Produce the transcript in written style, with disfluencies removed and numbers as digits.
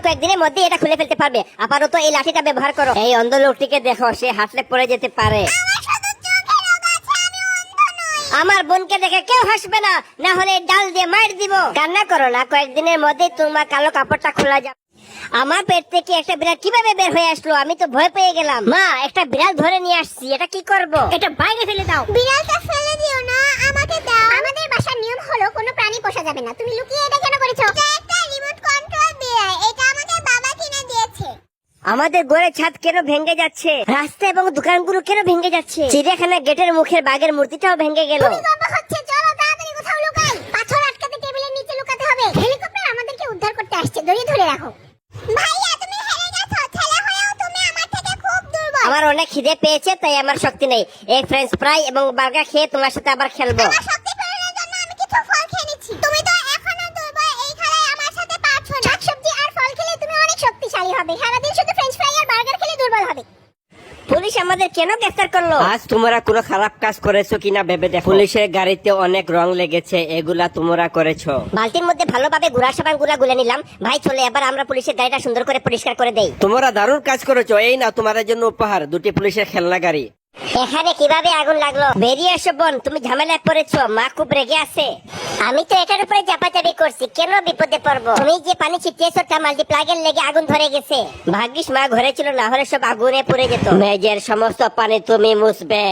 কয়েকদিনের মধ্যে এটা খুলে ফেলতে পারবে। আপাতত এই লাঠিটা ব্যবহার করো। এই অন্ধ লোকটিকে দেখো, সে হাসলে পড়ে যেতে পারে। আমার বোনকে দেখে কেউ হাসবে না, না হলে ডাল দিয়ে মার দিব। কান্না করো না, কয়েকদিনের মধ্যে তোমার কালো কাপড়টা খোলা যাবে। আমার পেট থেকে একটা বিড়াল কিভাবে বের হয়ে আসলো? আমি তো ভয় পেয়ে গেলাম। মা, একটা বিড়াল ধরে নিয়ে আসছি, এটা কি করব? এটা বাইরে ফেলে দাও। বিড়ালটা ফেলে দিও না, আমাকে দাও। আমাদের বাসার নিয়ম হলো কোনো প্রাণী পোষা যাবে না। তুমি লুকিয়ে এটা কেন করেছো? এটা একটা রিমোট কন্ট্রোল বিড়াল, এটা আমাকে বাবা কিনে দিয়েছে। আমাদের ঘরের ছাদ কেন ভেঙে যাচ্ছে? রাস্তা এবং দোকানগুলো কেন ভেঙে যাচ্ছে? চিড়িয়াখানা গেটের মুখের বাঘের মূর্তিটাও ভেঙে গেল। ভূমিকম্প হচ্ছে, চলো তাড়াতাড়ি কোথাও লুকাই। পাথর আটকাতে টেবিলের নিচে লুকাতে হবে। হেলিকপ্টার আমাদেরকে উদ্ধার করতে আসছে, দড়ি ধরে রাখো। ভাইয়া, তুমি হেরে গেছো। ছেলে হয়েও তুমি আমার থেকে খুব দুর্বল। আমার অনেক খিদে পেয়েছে, তাই আমার শক্তি নেই। এই ফ্রেঞ্চ ফ্রাই এবং বার্গার খেয়ে তোমার সাথে আবার খেলবো। আমার শক্তি ফেরানোর জন্য আমি কিছু ফল খেয়ে নিচ্ছি। তুমি তো এখনো দুর্বল, এই খেলায় আমার সাথে পারছো না। শাকসবজি আর ফল খেলে তুমি অনেক শক্তিশালী হবে। সারাদিন শুধু ফ্রেঞ্চ ফ্রাই আর বার্গার খেলে দুর্বল হবে। পুলিশ আমাদের কেন গ্রেফতার করলো? আজ তোমরা কোনো খারাপ কাজ করেছো কিনা ভেবে দেখো। পুলিশের গাড়িতে অনেক রং লেগেছে, এগুলা তোমরা করেছো। বালতির মধ্যে ভালোভাবে গুড়া সাবান গুলে নিলাম। ভাই চলে, এবার আমরা পুলিশের গাড়িটা সুন্দর করে পরিষ্কার করে দেই। তোমরা দারুণ কাজ করেছো। এই না তোমাদের জন্য উপহার, দুটি পুলিশের খেলনা গাড়ি। এখানে কিভাবে আগুন লাগলো? বেরিয়ে এসো বোন, তুমি ঝামেলায় পড়েছো। মা খুব রেগে আছে। আমি তো এটার উপরে চাপাচাপি করছি, কেন বিপদে পড়বো? তুমি যে পানি ছিটিয়েছো তা মাল্টিপ্লাগের লেগে আগুন ধরে গেছে। ভাগ্যিস মা ঘরে ছিল, না হলে সব আগুনে পুড়ে যেত। মেজের সমস্ত পানি তুমি মুছবে।